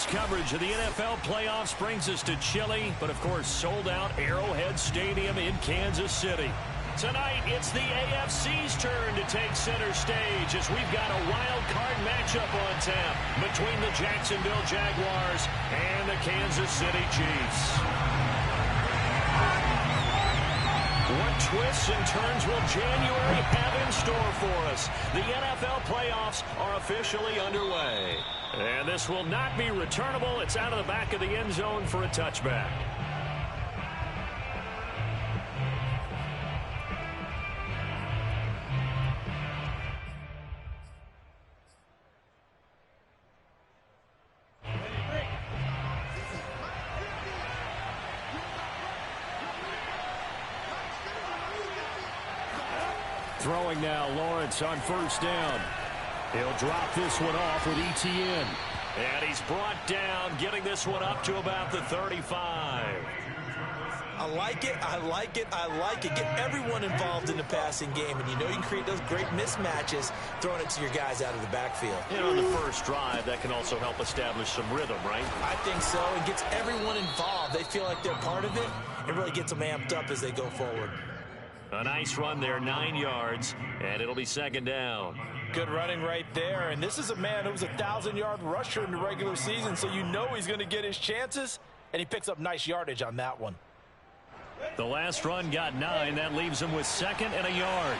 Tonight's coverage of the NFL playoffs brings us to chilly, but of course sold-out Arrowhead Stadium in Kansas City. Tonight, it's the AFC's turn to take center stage as we've got a wild card matchup on tap between the Jacksonville Jaguars and the Kansas City Chiefs. What twists and turns will January have in store for us? The NFL playoffs are officially underway. And this will not be returnable. It's out of the back of the end zone for a touchback. Throwing now, Lawrence on first down. He'll drop this one off with ETN. And he's brought down, getting this one up to about the 35. I like it, I like it, I like it. Get everyone involved in the passing game, and you know you can create those great mismatches throwing it to your guys out of the backfield. You know, on the first drive, that can also help establish some rhythm, right? I think so. It gets everyone involved. They feel like they're part of it. It really gets them amped up as they go forward. A nice run there, 9 yards, and it'll be second down. Good running right there, and this is a man who was a 1,000-yard rusher in the regular season, so you know he's going to get his chances, and he picks up nice yardage on that one. The last run got 9. That leaves him with second and a yard.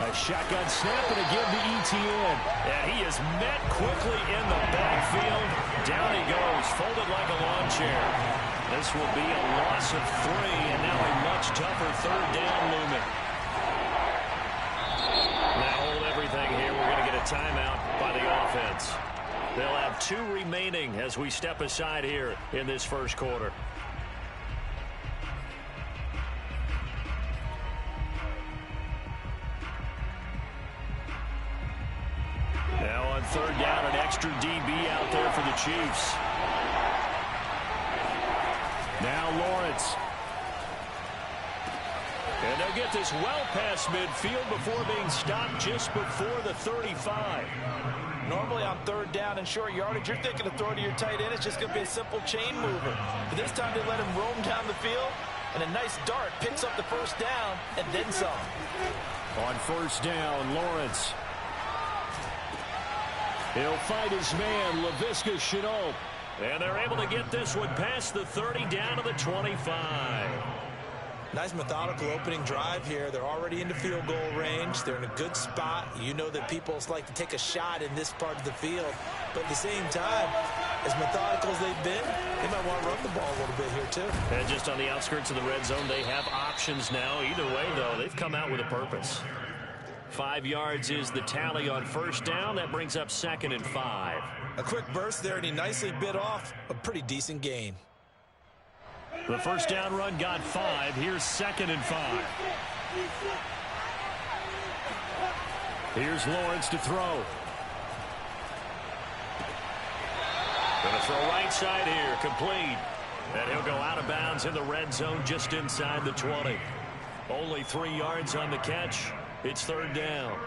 A shotgun snap and a give to ETN. And he is met quickly in the backfield. Down he goes, folded like a lawn chair. This will be a loss of 3, and now a much tougher third down looming. Now hold everything here. We're going to get a timeout by the offense. They'll have 2 remaining as we step aside here in this first quarter. Now on third down, an extra DB out there for the Chiefs. Now Lawrence. And they'll get this well past midfield before being stopped just before the 35. Normally on third down and short yardage, you're thinking of throwing to your tight end. It's just going to be a simple chain mover. But this time they let him roam down the field, and a nice dart picks up the first down and then some. On first down, Lawrence. He'll fight his man, Laviska Shenault. And they're able to get this one past the 30 down to the 25. Nice methodical opening drive here. They're already into field goal range. They're in a good spot. You know that people like to take a shot in this part of the field. But at the same time, as methodical as they've been, they might want to run the ball a little bit here too. And just on the outskirts of the red zone, they have options now. Either way, though, they've come out with a purpose. 5 yards is the tally on first down. That brings up second and 5. A quick burst there, and he nicely bit off a pretty decent gain. The first down run got 5. Here's second and 5. Here's Lawrence to throw. Going to throw right side here, complete. And he'll go out of bounds in the red zone just inside the 20. Only 3 yards on the catch. It's third down.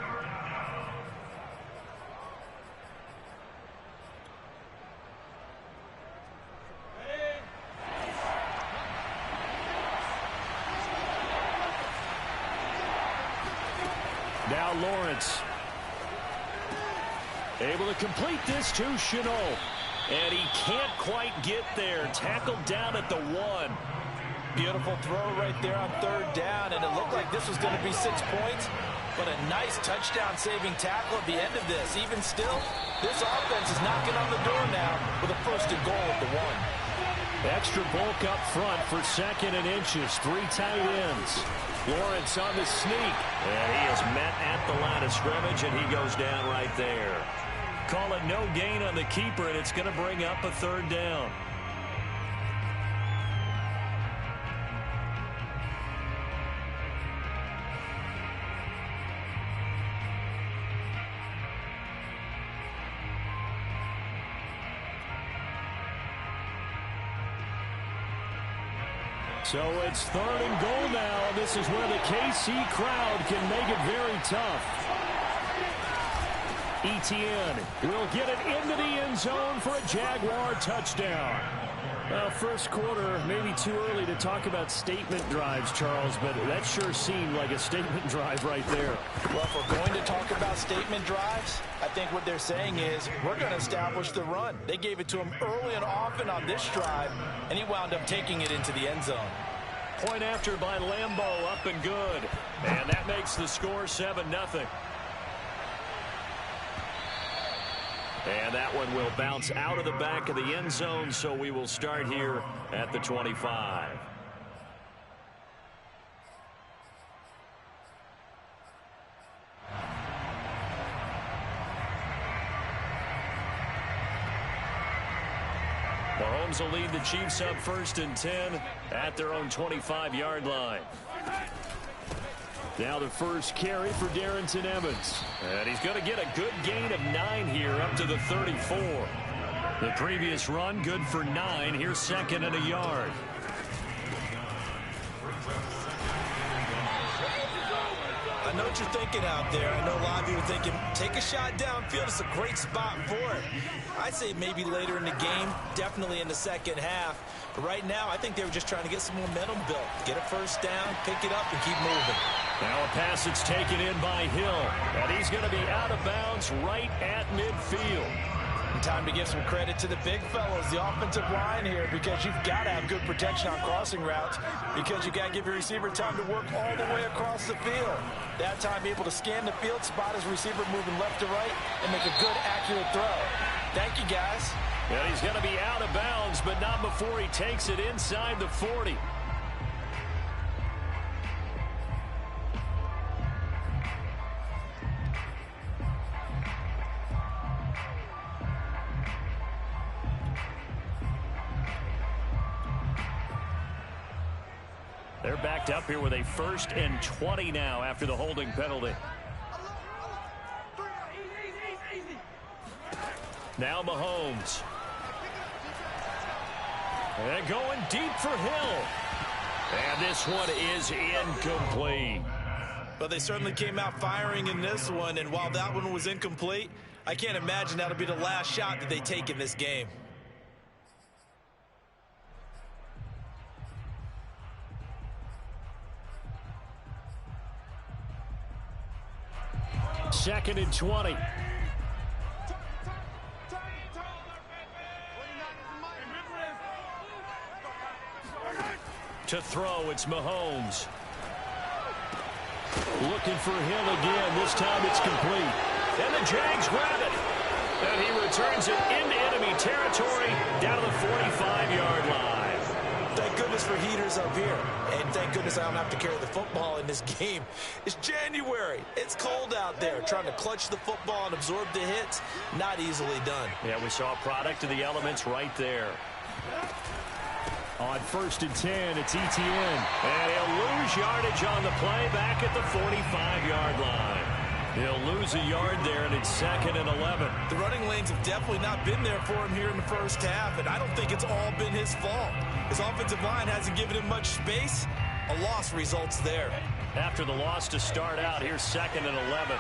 Now Lawrence. Able to complete this to Shenault. And he can't quite get there. Tackled down at the 1. Beautiful throw right there on third down, and it looked like this was going to be 6 points, but a nice touchdown-saving tackle at the end of this. Even still, this offense is knocking on the door now with a first and goal at the 1. Extra bulk up front for second and inches. 3 tight ends. Lawrence on the sneak, and he is met at the line of scrimmage, and he goes down right there. Call it no gain on the keeper, and it's going to bring up a third down. So it's 3rd and goal now. This is where the KC crowd can make it very tough. Etienne will get it into the end zone for a Jaguar touchdown. Well, first quarter, maybe too early to talk about statement drives, Charles, but that sure seemed like a statement drive right there. Well, if we're going to talk about statement drives, I think what they're saying is we're going to establish the run. They gave it to him early and often on this drive, and he wound up taking it into the end zone. Point after by Lambeau, up and good. And that makes the score 7-0. And that one will bounce out of the back of the end zone, so we will start here at the 25. Mahomes will lead the Chiefs up 1st and 10 at their own 25-yard line. Now the first carry for Darrington Evans. And he's going to get a good gain of 9 here up to the 34. The previous run good for 9. Here's 2nd and a yard. I know what you're thinking out there. I know a lot of you are thinking, take a shot downfield. It's a great spot for it. I'd say maybe later in the game, definitely in the second half. But right now, I think they were just trying to get some momentum built. Get a first down, pick it up, and keep moving. Now a pass that's taken in by Hill. And he's going to be out of bounds right at midfield. And time to give some credit to the big fellows, the offensive line here, because you've got to have good protection on crossing routes, because you've got to give your receiver time to work all the way across the field. That time, be able to scan the field, spot his receiver moving left to right, and make a good, accurate throw. Thank you, guys. And he's going to be out of bounds, but not before he takes it inside the 40. They're backed up here with a 1st and 20 now after the holding penalty. Now Mahomes. And going deep for Hill. And this one is incomplete. But they certainly came out firing in this one, and while that one was incomplete, I can't imagine that'll be the last shot that they take in this game. Second and 20. To throw, it's Mahomes. Looking for Hill again. This time it's complete. And the Jags grab it. And he returns it into enemy territory down to the 45-yard line. Thank goodness for heaters up here. And thank goodness I don't have to carry the football in this game. It's January. It's cold out there. Trying to clutch the football and absorb the hits, not easily done. Yeah, we saw a product of the elements right there. On 1st and 10, it's Etienne. And he'll lose yardage on the play back at the 45-yard line. He'll lose a yard there, and it's 2nd and 11. The running lanes have definitely not been there for him here in the first half, and I don't think it's all been his fault. His offensive line hasn't given him much space. A loss results there. After the loss to start out, here's 2nd and 11.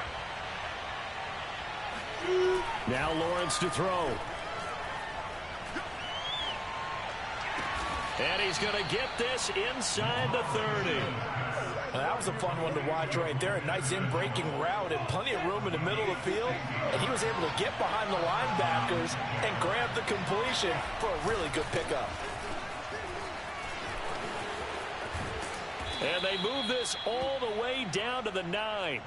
Now Lawrence to throw. And he's going to get this inside the 30. Now, that was a fun one to watch right there. A nice in-breaking route and plenty of room in the middle of the field. And he was able to get behind the linebackers and grab the completion for a really good pickup. And they move this all the way down to the 9.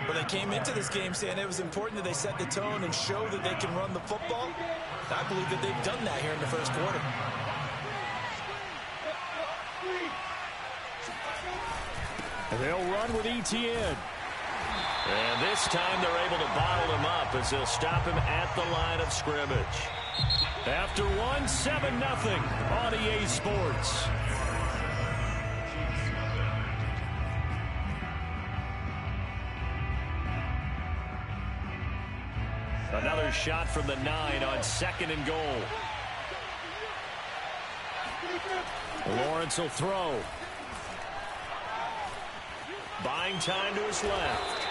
Well, they came into this game saying it was important that they set the tone and show that they can run the football. I believe that they've done that here in the first quarter. And they'll run with Etienne. And this time they're able to bottle him up as they'll stop him at the line of scrimmage. After one, 7-0 on EA Sports. Another shot from the 9 on 2nd and goal. Lawrence will throw. Buying time to his left.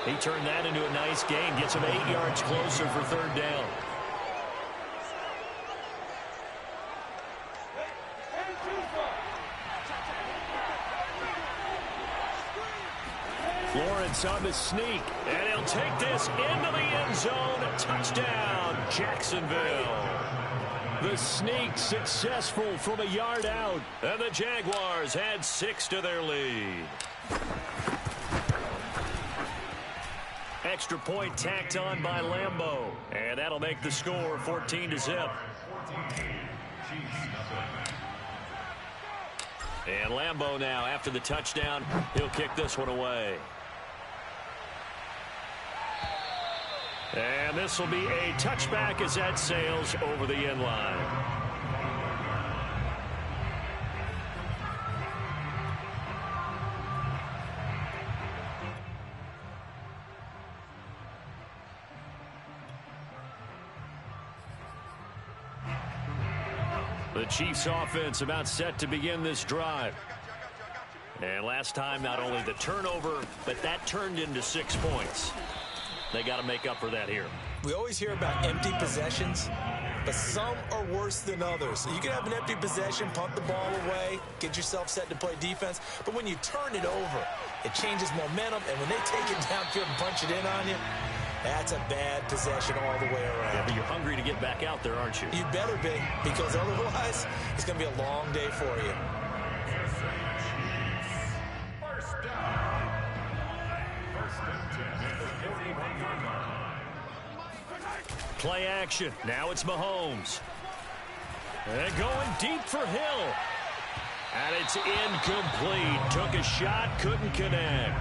He turned that into a nice gain. Gets him 8 yards closer for third down. Lawrence on the sneak. And he'll take this into the end zone. Touchdown, Jacksonville. The sneak successful from a yard out. And the Jaguars add 6 to their lead. Extra point tacked on by Lambeau. And that'll make the score 14-0. And Lambeau now, after the touchdown, he'll kick this one away. And this will be a touchback as that sails over the end line. The Chiefs offense about set to begin this drive. And last time, not only the turnover, but that turned into 6 points. They got to make up for that here. We always hear about empty possessions, but some are worse than others. You can have an empty possession, pump the ball away, get yourself set to play defense, but when you turn it over, it changes momentum, and when they take it downfield and punch it in on you, that's a bad possession all the way around. Yeah, but you're hungry to get back out there, aren't you? You better be, because otherwise, it's going to be a long day for you. Play action. Now it's Mahomes. And going deep for Hill. And it's incomplete. Took a shot, couldn't connect.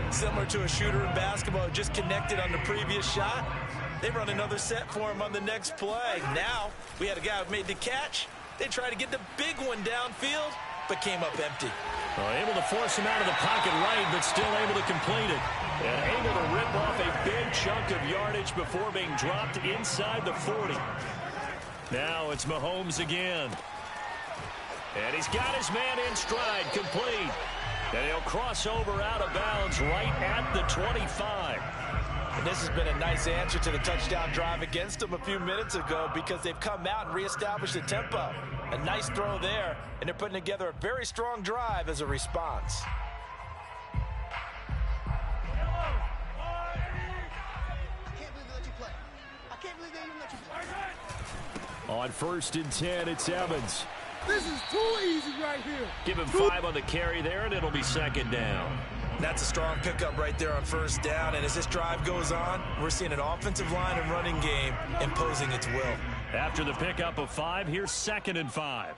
Similar to a shooter in basketball who just connected on the previous shot. They run another set for him on the next play. Now, we had a guy who made the catch. They tried to get the big one downfield, but came up empty. Able to force him out of the pocket right, but still able to complete it. And able to rip off a big chunk of yardage before being dropped inside the 40. Now it's Mahomes again. And he's got his man in stride, complete. And he'll cross over out of bounds right at the 25. And this has been a nice answer to the touchdown drive against them a few minutes ago because they've come out and reestablished the tempo. A nice throw there, and they're putting together a very strong drive as a response. On 1st and 10, it's Evans. This is too easy right here. Give him 5 on the carry there, and it'll be 2nd down. That's a strong pickup right there on 1st down. And as this drive goes on, we're seeing an offensive line and running game imposing its will. After the pickup of 5, here's 2nd and 5.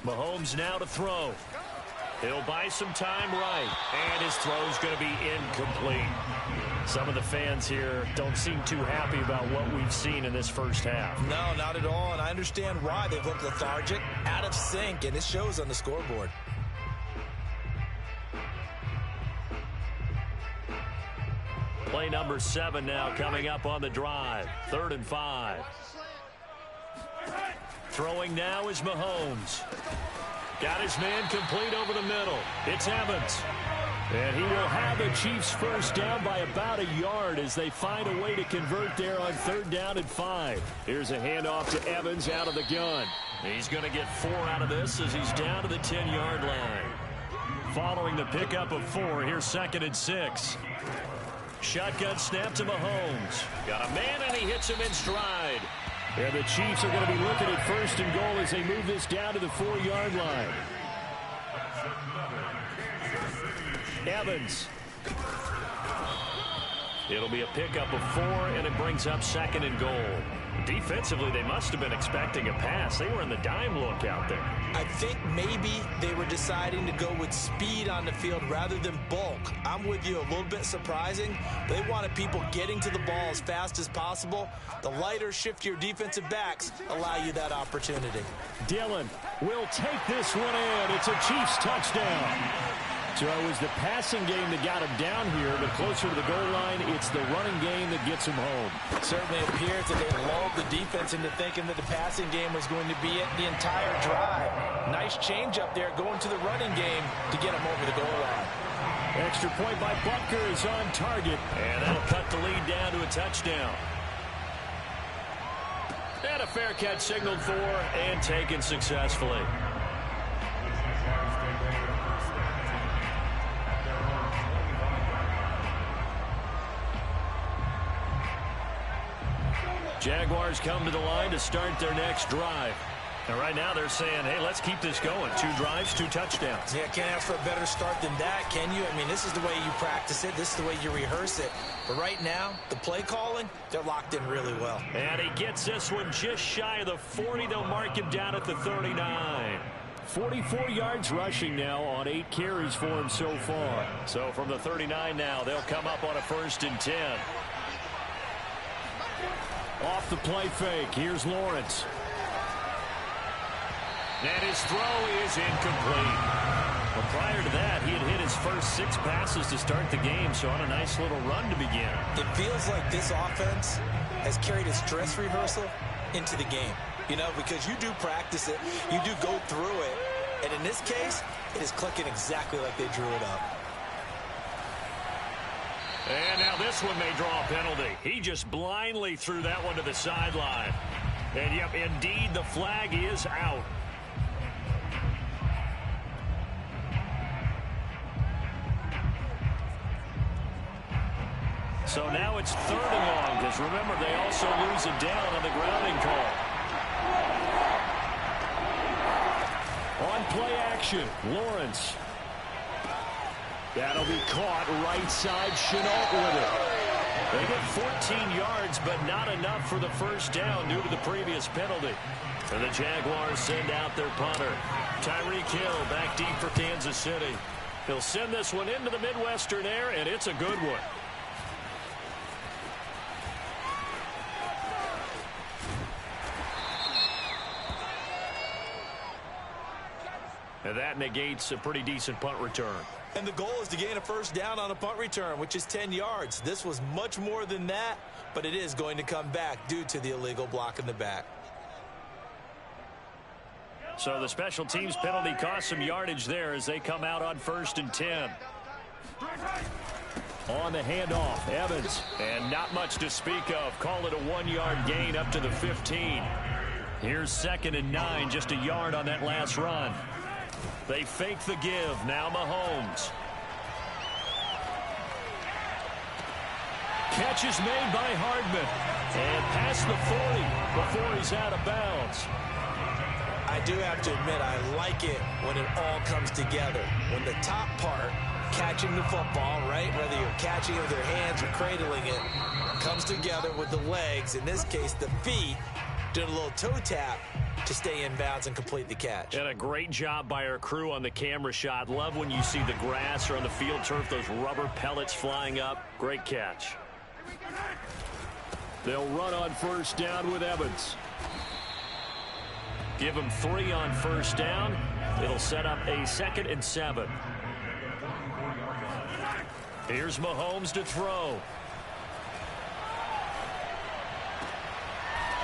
Mahomes now to throw. He'll buy some time right. And his throw's going to be incomplete. Some of the fans here don't seem too happy about what we've seen in this first half. No, not at all. And I understand why. They've looked lethargic, out of sync, and it shows on the scoreboard. Play number 7 now coming up on the drive. 3rd and 5. Throwing now is Mahomes. Got his man complete over the middle. It's Evans. And he will have the Chiefs first down by about a yard as they find a way to convert there on 3rd down and 5. Here's a handoff to Evans out of the gun. He's going to get 4 out of this as he's down to the 10-yard line. Following the pickup of 4, here's 2nd and 6. Shotgun snap to Mahomes. Got a man, and he hits him in stride. And the Chiefs are going to be looking at 1st and goal as they move this down to the 4-yard line. Evans. It'll be a pickup of 4, and it brings up 2nd and goal. Defensively, they must have been expecting a pass. They were in the dime look out there. I think maybe they were deciding to go with speed on the field rather than bulk. I'm with you, a little bit surprising. They wanted people getting to the ball as fast as possible. The lighter, shiftier defensive backs allow you that opportunity. Dillon will take this one in. It's a Chiefs touchdown. So it was the passing game that got him down here, but closer to the goal line, it's the running game that gets him home. It certainly appears that they lulled the defense into thinking that the passing game was going to be it the entire drive. Nice change up there going to the running game to get him over the goal line. Extra point by Butker is on target, and that'll cut the lead down to a touchdown. And a fair catch signaled for and taken successfully. Jaguars come to the line to start their next drive. And right now they're saying, hey, let's keep this going. 2 drives, 2 touchdowns. Yeah, can't ask for a better start than that, can you? I mean, this is the way you practice it. This is the way you rehearse it. But right now, the play calling, they're locked in really well. And he gets this one just shy of the 40. They'll mark him down at the 39. 44 yards rushing now on 8 carries for him so far. So from the 39 now, they'll come up on a 1st and 10. Off the play fake, here's Lawrence. And his throw is incomplete. Well, prior to that, he had hit his first 6 passes to start the game, so on a nice little run to begin. It feels like this offense has carried its dress rehearsal into the game. You know, because you do practice it, you do go through it, and in this case, it is clicking exactly like they drew it up. And now this one may draw a penalty. He just blindly threw that one to the sideline. And, yep, indeed, the flag is out. So now it's 3rd and long, because remember, they also lose it down on the grounding call. On play action, Lawrence. That'll be caught right side. Chenault with it. They get 14 yards, but not enough for the first down due to the previous penalty. And the Jaguars send out their punter. Tyreek Hill back deep for Kansas City. He'll send this one into the Midwestern air, and it's a good one. And that negates a pretty decent punt return. And the goal is to gain a first down on a punt return, which is 10 yards. This was much more than that, but it is going to come back due to the illegal block in the back. So the special teams penalty cost some yardage there as they come out on 1st and 10. On the handoff, Evans. And not much to speak of. Call it a 1-yard gain up to the 15. Here's 2nd and 9, just a yard on that last run. They fake the give. Now Mahomes. Catch is made by Hardman. And past the 40 before he's out of bounds. I do have to admit, I like it when it all comes together. When the top part, catching the football, right, whether you're catching it with your hands or cradling it, comes together with the legs, in this case the feet, doing a little toe tap to stay in bounds and complete the catch. And a great job by our crew on the camera shot. Love when you see the grass or on the field turf, those rubber pellets flying up. Great catch. They'll run on 1st down with Evans. Give him 3 on 1st down. It'll set up a 2nd and 7. Here's Mahomes to throw.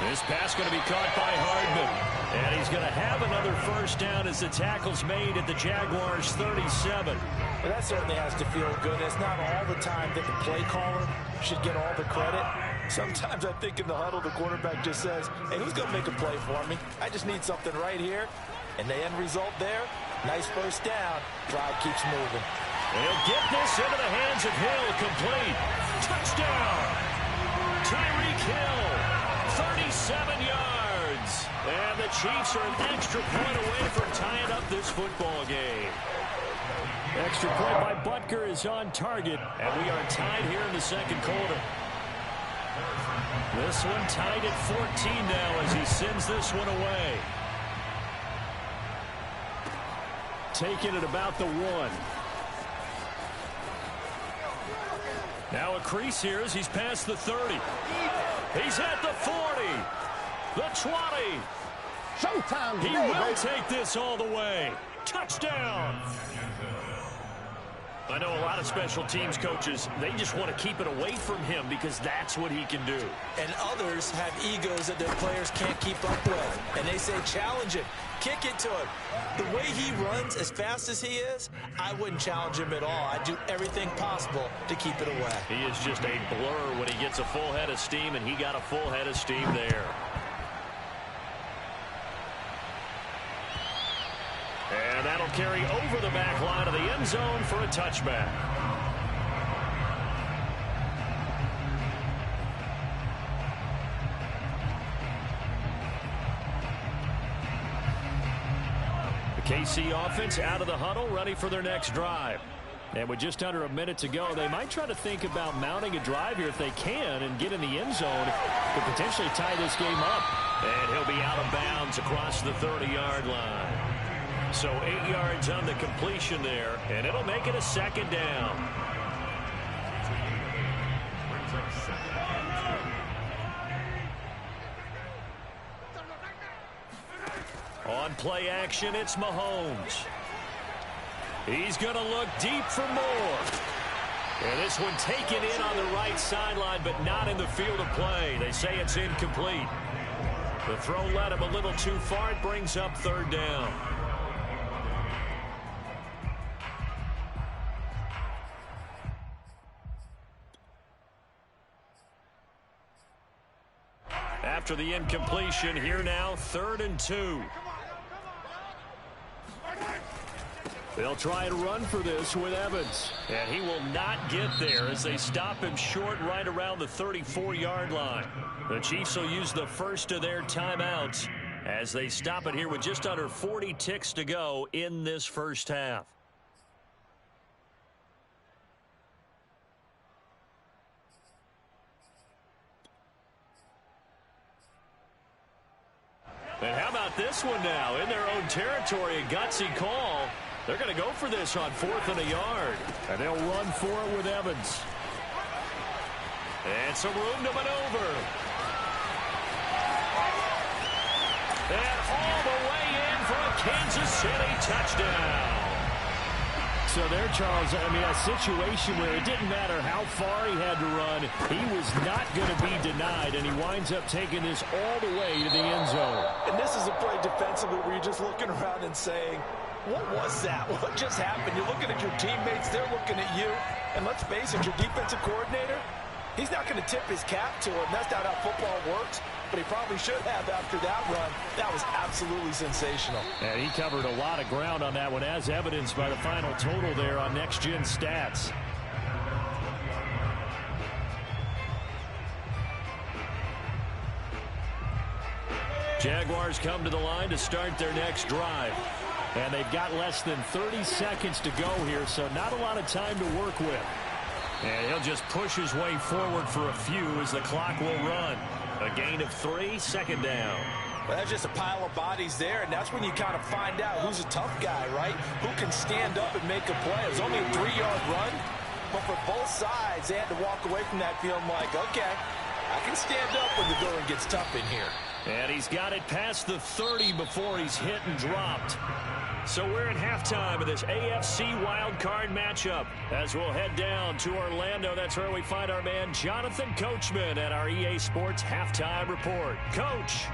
This pass going to be caught by Hardman. And he's going to have another first down as the tackle's made at the Jaguars' 37. Well, that certainly has to feel good. It's not all the time that the play caller should get all the credit. Sometimes I think in the huddle, the quarterback just says, hey, who's going to make a play for me? I just need something right here. And the end result there, nice first down. Drive keeps moving. And he'll get this into the hands of Hill. Complete. Touchdown. Tyreek Hill. 37 yards. And the Chiefs are an extra point away from tying up this football game. Extra point by Butker is on target. And we are tied here in the 2nd quarter. This one tied at 14 now as he sends this one away. Taking it about the 1. Now a crease here as he's past the 30. He's at the 40. The 20. Showtime. He will take this all the way. Touchdown. I know a lot of special teams coaches, they just want to keep it away from him because that's what he can do. And others have egos that their players can't keep up with. And they say, challenge him, kick it to him. The way he runs as fast as he is, I wouldn't challenge him at all. I'd do everything possible to keep it away. He is just a blur when he gets a full head of steam, and he got a full head of steam there. And that'll carry over the back line of the end zone for a touchback. The KC offense out of the huddle, ready for their next drive. And with just under a minute to go, they might try to think about mounting a drive here if they can and get in the end zone to potentially tie this game up. And he'll be out of bounds across the 30-yard line. So 8 yards on the completion there, and it'll make it a second down. On play action, it's Mahomes. He's going to look deep for more. And this one taken in on the right sideline, but not in the field of play. They say it's incomplete. The throw led him a little too far. It brings up third down. After the incompletion, here now, 3rd and 2. They'll try and run for this with Evans. And he will not get there as they stop him short right around the 34-yard line. The Chiefs will use the first of their timeouts as they stop it here with just under 40 ticks to go in this first half. And how about this one now? In their own territory, a gutsy call. They're going to go for this on 4th and a yard. And they'll run for it with Evans. And some room to maneuver. And all the way in for a Kansas City touchdown. So there, Charles, I mean, a situation where it didn't matter how far he had to run, he was not going to be denied, and he winds up taking this all the way to the end zone. And this is a play defensively where you're just looking around and saying, what was that? What just happened? You're looking at your teammates, they're looking at you, and let's face it, your defensive coordinator, he's not going to tip his cap to him. That's not how football works. But he probably should have after that run. That was absolutely sensational. And he covered a lot of ground on that one, as evidenced by the final total there on Next Gen Stats. Jaguars come to the line to start their next drive. And they've got less than 30 seconds to go here, so not a lot of time to work with. And he'll just push his way forward for a few as the clock will run. A gain of 3, second down. Well, that's just a pile of bodies there, and that's when you kind of find out who's a tough guy, right? Who can stand up and make a play. It was only a 3-yard run, but for both sides, they had to walk away from that feeling like, okay, I can stand up when the going gets tough in here. And he's got it past the 30 before he's hit and dropped. So we're at halftime of this AFC wildcard matchup. As we'll head down to Orlando, that's where we find our man Jonathan Coachman at our EA Sports Halftime Report. Coach.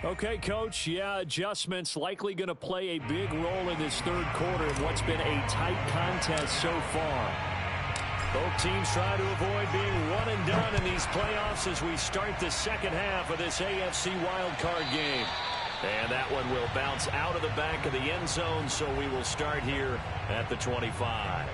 Okay, Coach, yeah, adjustments likely going to play a big role in this third quarter in what's been a tight contest so far. Both teams try to avoid being one and done in these playoffs as we start the second half of this AFC wildcard game. And that one will bounce out of the back of the end zone, so we will start here at the 25.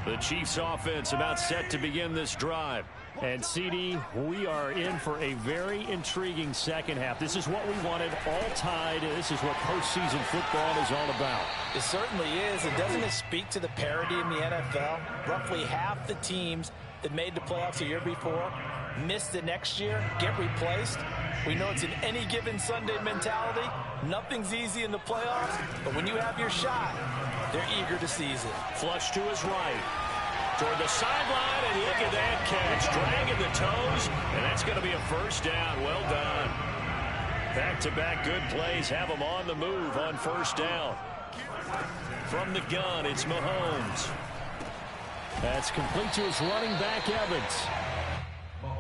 The Chiefs offense about set to begin this drive. And, CD, we are in for a very intriguing second half. This is what we wanted, all tied. This is what postseason football is all about. It certainly is. And doesn't it speak to the parity in the NFL? Roughly half the teams that made the playoffs a year before missed the next year, get replaced. We know it's an any given Sunday mentality. Nothing's easy in the playoffs, but when you have your shot, they're eager to seize it. Flush to his right. Toward the sideline, and look at that catch. Dragging the toes, and that's going to be a first down. Well done. Back-to-back good plays have them on the move on first down. From the gun, it's Mahomes. That's complete to his running back, Evans.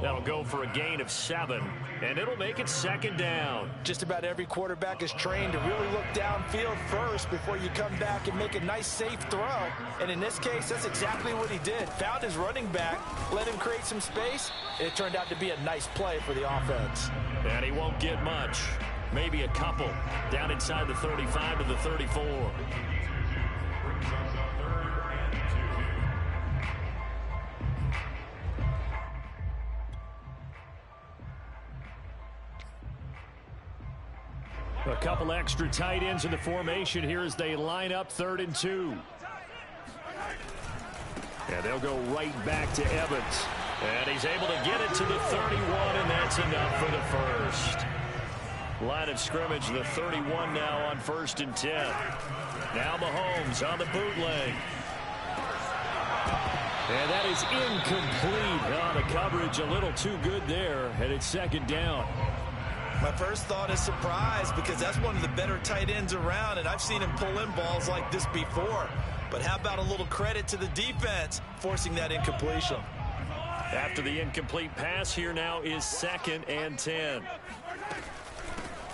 That'll go for a gain of 7, and it'll make it second down. Just about every quarterback is trained to really look downfield first before you come back and make a nice, safe throw. And in this case, that's exactly what he did. Found his running back, let him create some space, and it turned out to be a nice play for the offense. And he won't get much. Maybe a couple. Down inside the 35 to the 34. A couple extra tight ends in the formation here as they line up 3rd and 2. And they'll go right back to Evans. And he's able to get it to the 31, and that's enough for the first. Line of scrimmage, the 31 now on 1st and 10. Now Mahomes on the bootleg. And that is incomplete. Oh, the coverage a little too good there, and it's second down. My first thought is surprise, because that's one of the better tight ends around, and I've seen him pull in balls like this before. But how about a little credit to the defense forcing that incompletion? After the incomplete pass, here now is 2nd and 10.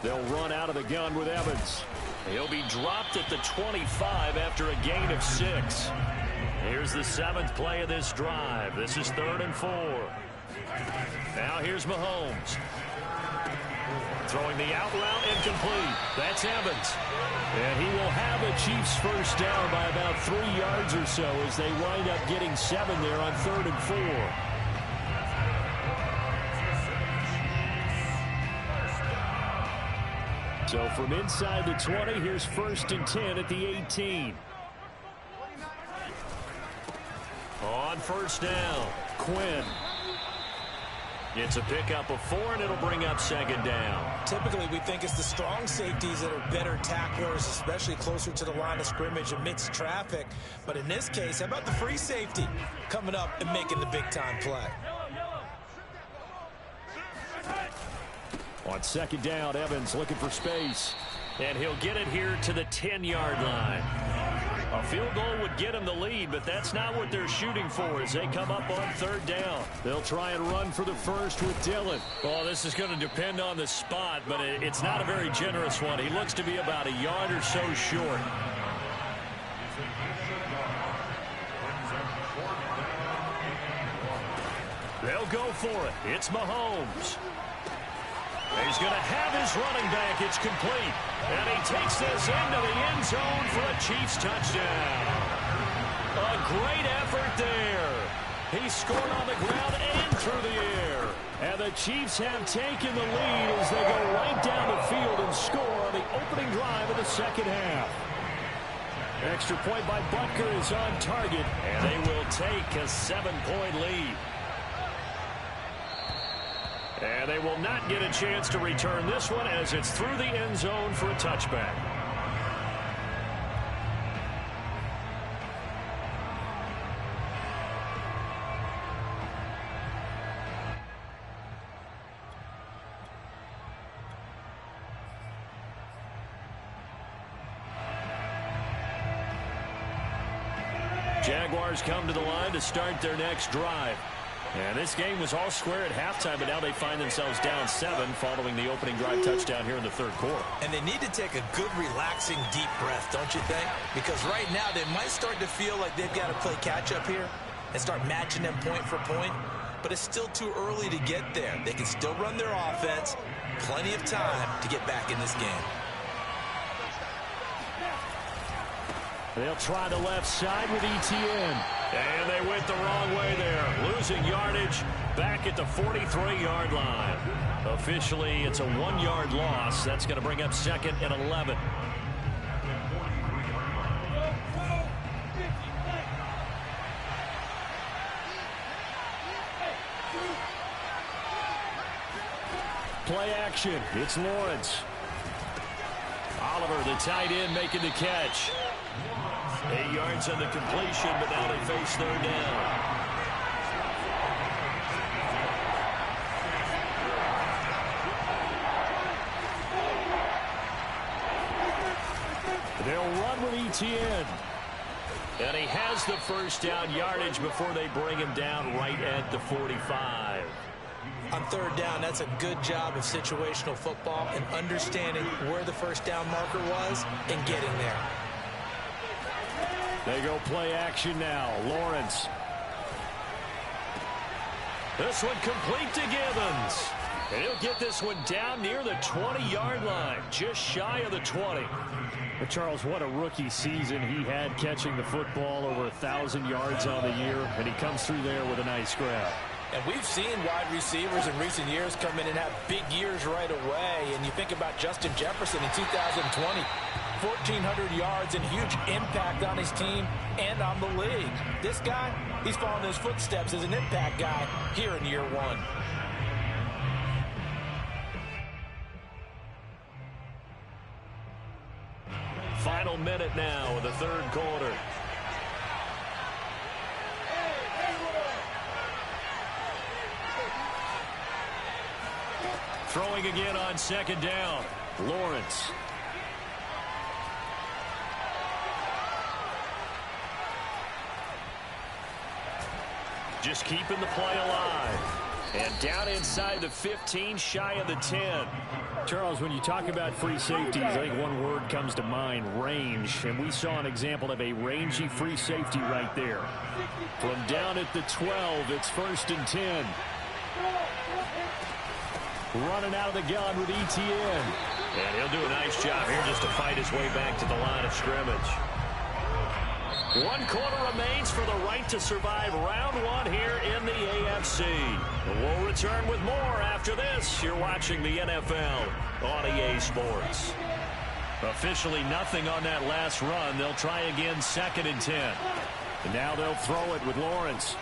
They'll run out of the gun with Evans. He'll be dropped at the 25 after a gain of 6. Here's the 7th play of this drive. This is 3rd and 4. Now here's Mahomes. Throwing the out route, incomplete. That's Evans. And he will have the Chiefs first down by about 3 yards or so as they wind up getting 7 there on 3rd and 4. So from inside the 20, here's 1st and 10 at the 18. On first down, Quinn. It's a pickup of 4, and it'll bring up 2nd down. Typically, we think it's the strong safeties that are better tacklers, especially closer to the line of scrimmage amidst traffic. But in this case, how about the free safety coming up and making the big-time play? On 2nd down, Evans looking for space. And he'll get it here to the 10-yard line. A field goal would get him the lead, but that's not what they're shooting for as they come up on 3rd down. They'll try and run for the first with Dillon. Well, this is going to depend on the spot, but it's not a very generous one. He looks to be about a yard or so short. They'll go for it. It's Mahomes. He's going to have his running back. It's complete. And he takes this into the end zone for a Chiefs touchdown. A great effort there. He scored on the ground and through the air. And the Chiefs have taken the lead as they go right down the field and score on the opening drive of the 2nd half. Extra point by Butker is on target, and they will take a 7-point lead. And they will not get a chance to return this one as it's through the end zone for a touchback. Jaguars come to the line to start their next drive. And this game was all square at halftime, but now they find themselves down 7 following the opening drive touchdown here in the 3rd quarter. And they need to take a good, relaxing, deep breath, don't you think? Because right now they might start to feel like they've got to play catch-up here and start matching them point for point. But it's still too early to get there. They can still run their offense. Plenty of time to get back in this game. They'll try the left side with Etienne. And they went the wrong way there. Losing yardage back at the 43-yard line. Officially, it's a 1-yard loss. That's going to bring up 2nd and 11. Play action. It's Lawrence. Oliver, the tight end, making the catch. 8 yards on the completion, but now they face 3rd down. Etienne. And he has the first down yardage before they bring him down right at the 45. On third down, that's a good job of situational football and understanding where the first down marker was and getting there. They go play action now. Lawrence. This one complete to Gibbons. And he'll get this one down near the 20-yard line, just shy of the 20. But Charles, what a rookie season he had catching the football, over 1,000 yards on the year, and he comes through there with a nice grab. And we've seen wide receivers in recent years come in and have big years right away. And you think about Justin Jefferson in 2020, 1,400 yards and huge impact on his team and on the league. This guy, he's following his footsteps as an impact guy here in year one. Final minute now of the third quarter. Throwing again on second down. Lawrence. Just keeping the play alive. And down inside the 15, shy of the 10. Charles, when you talk about free safeties, I think one word comes to mind, range. And we saw an example of a rangy free safety right there. From down at the 12, it's 1st and 10. Running out of the gun with Etienne. And he'll do a nice job here just to fight his way back to the line of scrimmage. 1 quarter remains for the right to survive round one here in the AFC. We'll return with more after this. You're watching the NFL on EA Sports. Officially nothing on that last run. They'll try again 2nd and 10. And now they'll throw it with Lawrence.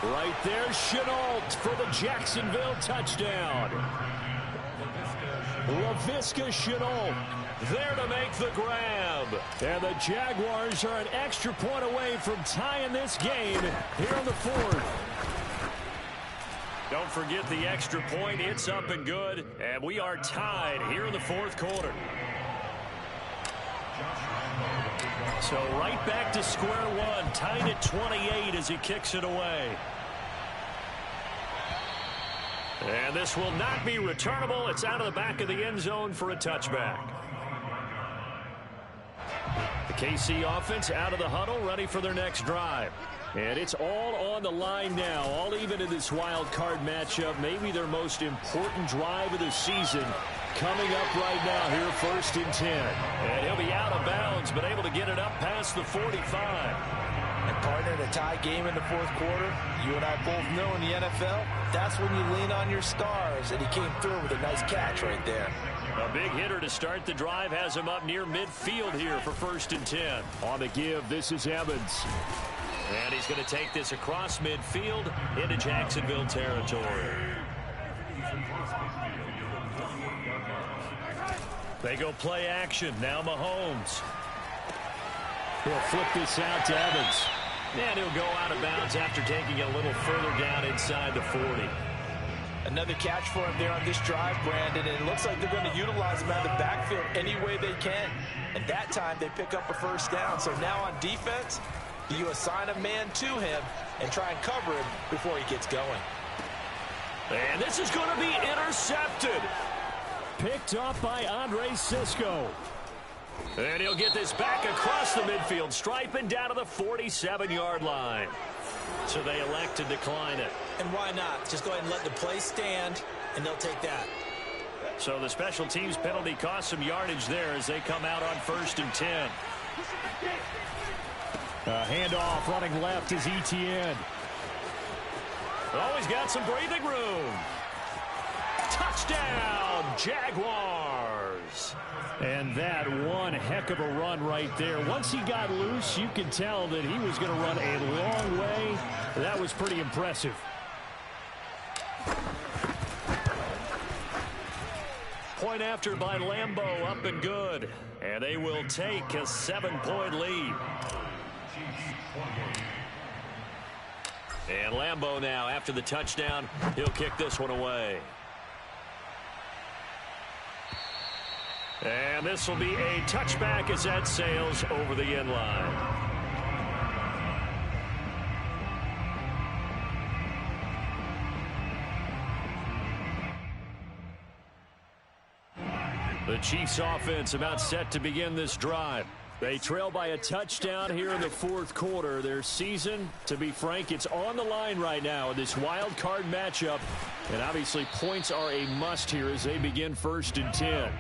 Right there, Chenault for the Jacksonville touchdown. Laviska Chenault there to make the grab. And the Jaguars are an extra point away from tying this game here in the 4th. Don't forget the extra point. It's up and good. And we are tied here in the 4th quarter. So right back to square one. Tied at 28 as he kicks it away. And this will not be returnable. It's out of the back of the end zone for a touchback. The KC offense out of the huddle, ready for their next drive. And it's all on the line now, all even in this wild card matchup. Maybe their most important drive of the season coming up right now here, 1st and 10. And he'll be out of bounds, but able to get it up past the 45. And partner, in a tie game in the 4th quarter, you and I both know in the NFL, that's when you lean on your stars. And he came through with a nice catch right there. A big hitter to start the drive has him up near midfield here for 1st and 10. On the give, this is Evans. And he's going to take this across midfield into Jacksonville territory. They go play action. Now Mahomes. He'll flip this out to Evans. And he'll go out of bounds after taking it a little further down inside the 40. Another catch for him there on this drive, Brandon, and it looks like they're going to utilize him out of the backfield any way they can. And that time they pick up a first down. So now on defense, you assign a man to him and try and cover him before he gets going. And this is going to be intercepted. Picked up by Andre Sisco. And he'll get this back across the midfield stripe and down to the 47-yard line. So they elect to decline it. And why not? Just go ahead and let the play stand, and they'll take that. So the special teams penalty cost some yardage there as they come out on 1st and 10. Handoff running left is Etienne. Oh, he's got some breathing room. Touchdown, Jaguars. And that one heck of a run right there. Once he got loose, you can tell that he was going to run a long way. That was pretty impressive. Point after by Lambeau, up and good. And they will take a 7-point lead. And Lambeau now, after the touchdown, he'll kick this one away. And this will be a touchback as that sails over the end line. The Chiefs offense about set to begin this drive. They trail by a touchdown here in the fourth quarter. Their season, to be frank, it's on the line right now in this wild card matchup. And obviously points are a must here as they begin 1st and 10.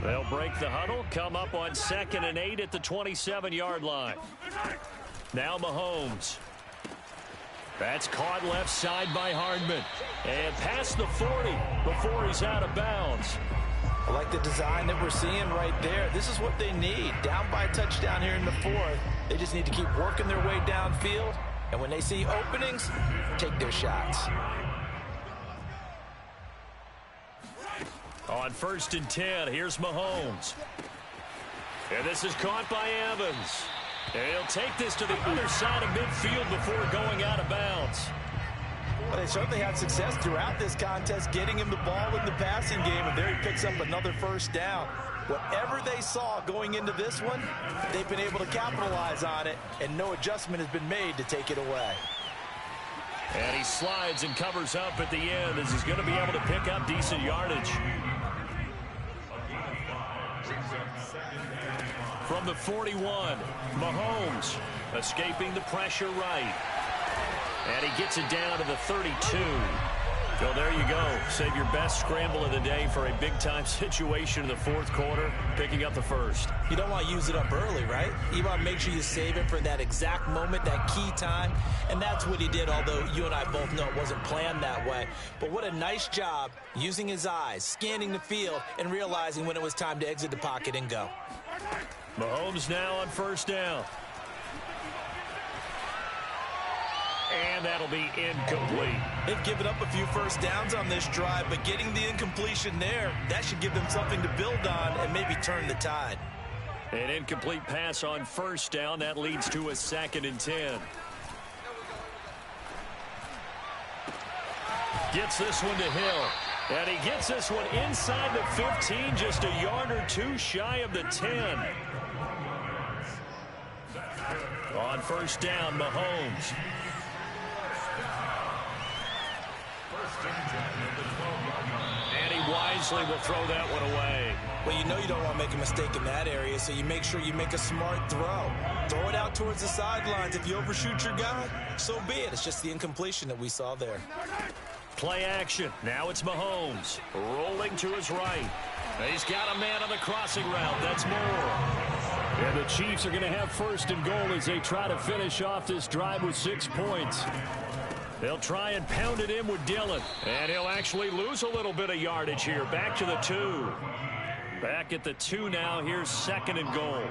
They'll break the huddle, come up on 2nd and 8 at the 27-yard line. Now Mahomes. That's caught left side by Hardman. And past the 40 before he's out of bounds. I like the design that we're seeing right there. This is what they need. Down by a touchdown here in the 4th. They just need to keep working their way downfield. And when they see openings, take their shots. On 1st and 10, here's Mahomes. And this is caught by Evans. And he'll take this to the other side of midfield before going out of bounds. Well, they certainly had success throughout this contest getting him the ball in the passing game, and there he picks up another 1st down. Whatever they saw going into this one, they've been able to capitalize on it, and no adjustment has been made to take it away. And he slides and covers up at the end as he's going to be able to pick up decent yardage. From the 41, Mahomes escaping the pressure right. And he gets it down to the 32. So there you go. Save your best scramble of the day for a big-time situation in the fourth quarter, picking up the first. You don't want to use it up early, right? You want to make sure you save it for that exact moment, that key time. And that's what he did, although you and I both know it wasn't planned that way. But what a nice job using his eyes, scanning the field, and realizing when it was time to exit the pocket and go. Mahomes now on 1st down. And that'll be incomplete. They've given up a few 1st downs on this drive, but getting the incompletion there, that should give them something to build on and maybe turn the tide. An incomplete pass on 1st down. That leads to a 2nd and 10. Gets this one to Hill. And he gets this one inside the 15, just a yard or two shy of the 10. On 1st down, Mahomes. And he wisely will throw that one away. Well, you know you don't want to make a mistake in that area, so you make sure you make a smart throw. Throw it out towards the sidelines. If you overshoot your guy, so be it. It's just the incompletion that we saw there. Play action. Now it's Mahomes. Rolling to his right. He's got a man on the crossing route. That's more. And the Chiefs are going to have 1st and goal as they try to finish off this drive with 6 points. They'll try and pound it in with Dillon. And he'll actually lose a little bit of yardage here. Back to the 2. Back at the 2 now. Here's 2nd and goal.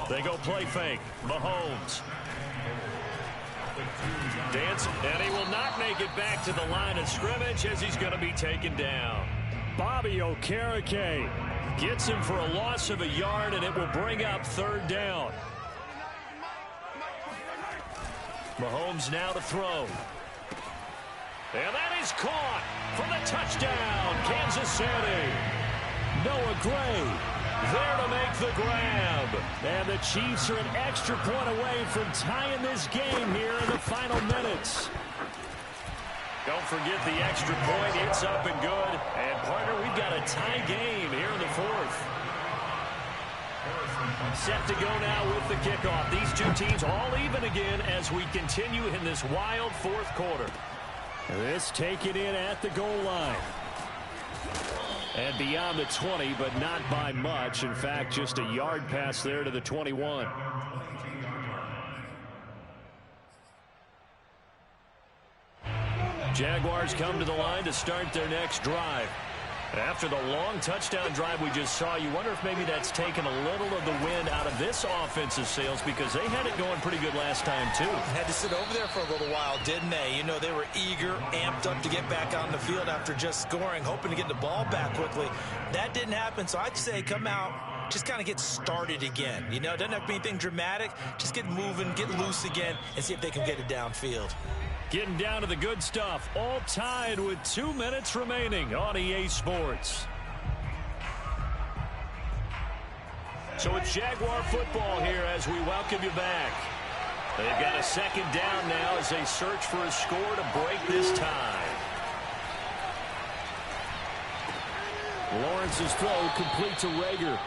They go play fake. Mahomes. Dance, and he will not make it back to the line of scrimmage as he's going to be taken down. Bobby Okereke gets him for a loss of a yard, and it will bring up 3rd down. Mahomes now to throw. And that is caught for the touchdown, Kansas City. Noah Gray there to make the grab. And the Chiefs are an extra point away from tying this game here in the final minutes. Don't forget the extra point. It's up and good. And, partner, we've got a tie game here in the 4th. Set to go now with the kickoff. These two teams all even again as we continue in this wild 4th quarter. This taken in at the goal line. And beyond the 20, but not by much. In fact, just a yard pass there to the 21. Jaguars come to the line to start their next drive. After the long touchdown drive we just saw, you wonder if maybe that's taken a little of the wind out of this offensive sails because they had it going pretty good last time, too. Had to sit over there for a little while, didn't they? You know, they were eager, amped up to get back on the field after just scoring, hoping to get the ball back quickly. That didn't happen, so I'd say come out, just kind of get started again. You know, it doesn't have to be anything dramatic. Just get moving, get loose again, and see if they can get it downfield. Getting down to the good stuff, all tied with 2 minutes remaining on EA Sports. So it's Jaguar football here as we welcome you back. They've got a second down now as they search for a score to break this tie. Lawrence's throw complete to Rager.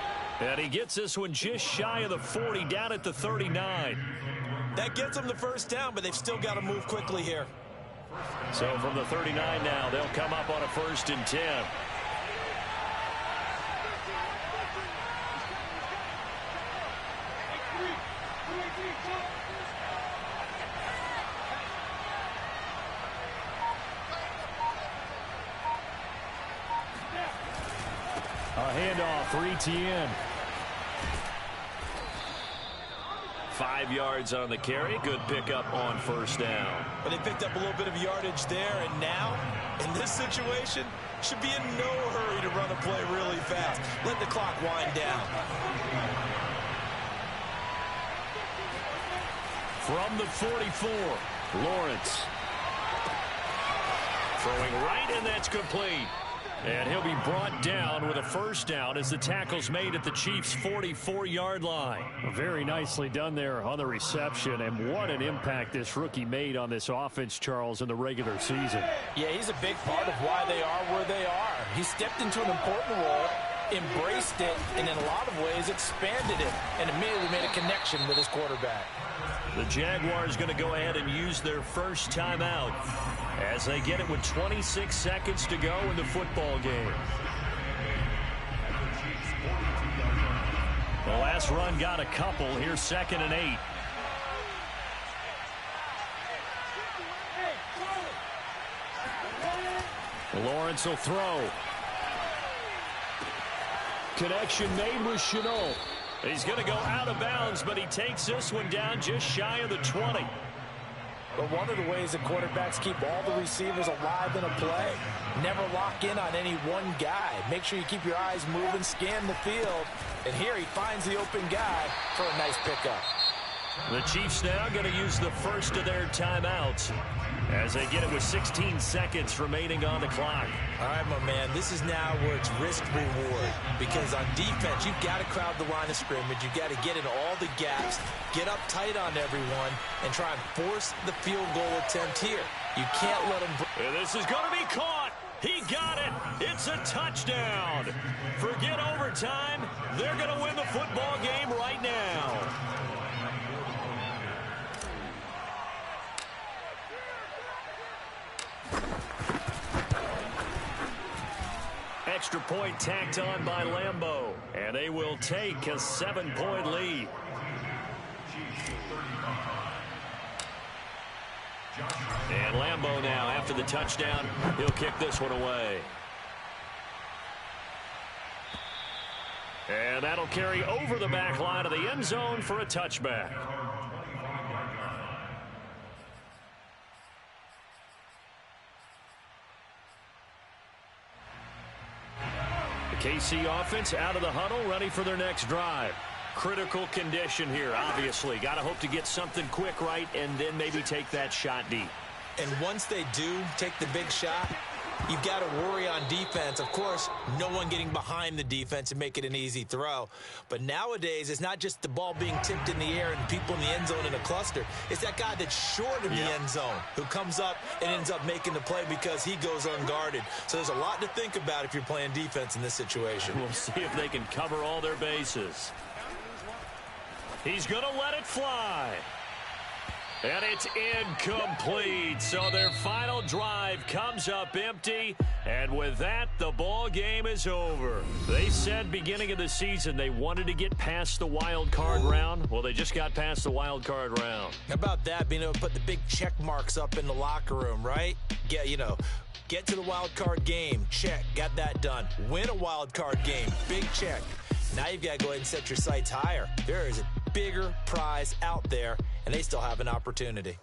And he gets this one just shy of the 40, down at the 39. That gets them the first down, but they've still got to move quickly here. So from the 39 now, they'll come up on a 1st and 10. A handoff for Etienne. 5 yards on the carry. Good pickup on 1st down. But they picked up a little bit of yardage there, and now, in this situation, should be in no hurry to run a play really fast. Let the clock wind down. From the 44, Lawrence. Throwing right, and that's complete. And he'll be brought down with a 1st down as the tackle's made at the Chiefs' 44-yard line. Very nicely done there on the reception, and what an impact this rookie made on this offense, Charles, in the regular season. Yeah, he's a big part of why they are where they are. He stepped into an important role, embraced it, and in a lot of ways expanded it, and immediately made a connection with his quarterback. The Jaguars going to go ahead and use their first timeout as they get it with 26 seconds to go in the football game. The last run got a couple. Here's 2nd and 8. Lawrence will throw. Connection made with Chenault. He's going to go out of bounds, but he takes this one down just shy of the 20. But one of the ways that quarterbacks keep all the receivers alive in a play, never lock in on any one guy. Make sure you keep your eyes moving, scan the field. And here he finds the open guy for a nice pickup. The Chiefs now going to use the first of their timeouts as they get it with 16 seconds remaining on the clock. All right, my man, this is now where it's risk-reward. Because on defense, you've got to crowd the line of scrimmage. You've got to get in all the gaps, get up tight on everyone, and try and force the field goal attempt here. You can't let them... And this is going to be caught. He got it. It's a touchdown. Forget overtime. They're going to win the football game right now. Extra point tacked on by Lambeau, and they will take a 7-point lead. And Lambeau now, after the touchdown, he'll kick this one away. And that'll carry over the back line of the end zone for a touchback. KC offense out of the huddle, ready for their next drive. Critical condition here, obviously. Got to hope to get something quick right and then maybe take that shot deep. And once they do take the big shot, you've got to worry on defense. Of course, no one getting behind the defense and make it an easy throw. But nowadays, it's not just the ball being tipped in the air and people in the end zone in a cluster. It's that guy that's short in the end zone who comes up and ends up making the play because he goes unguarded. So there's a lot to think about if you're playing defense in this situation. We'll see if they can cover all their bases. He's going to let it fly. And it's incomplete. So their final drive comes up empty. And with that, the ball game is over. They said beginning of the season they wanted to get past the wild card round. Well, they just got past the wild card round. How about that, being able to put the big check marks up in the locker room, right? Get to the wild card game. Check. Got that done. Win a wild card game. Big check. Now you've got to go ahead and set your sights higher. There is a bigger prize out there, and they still have an opportunity.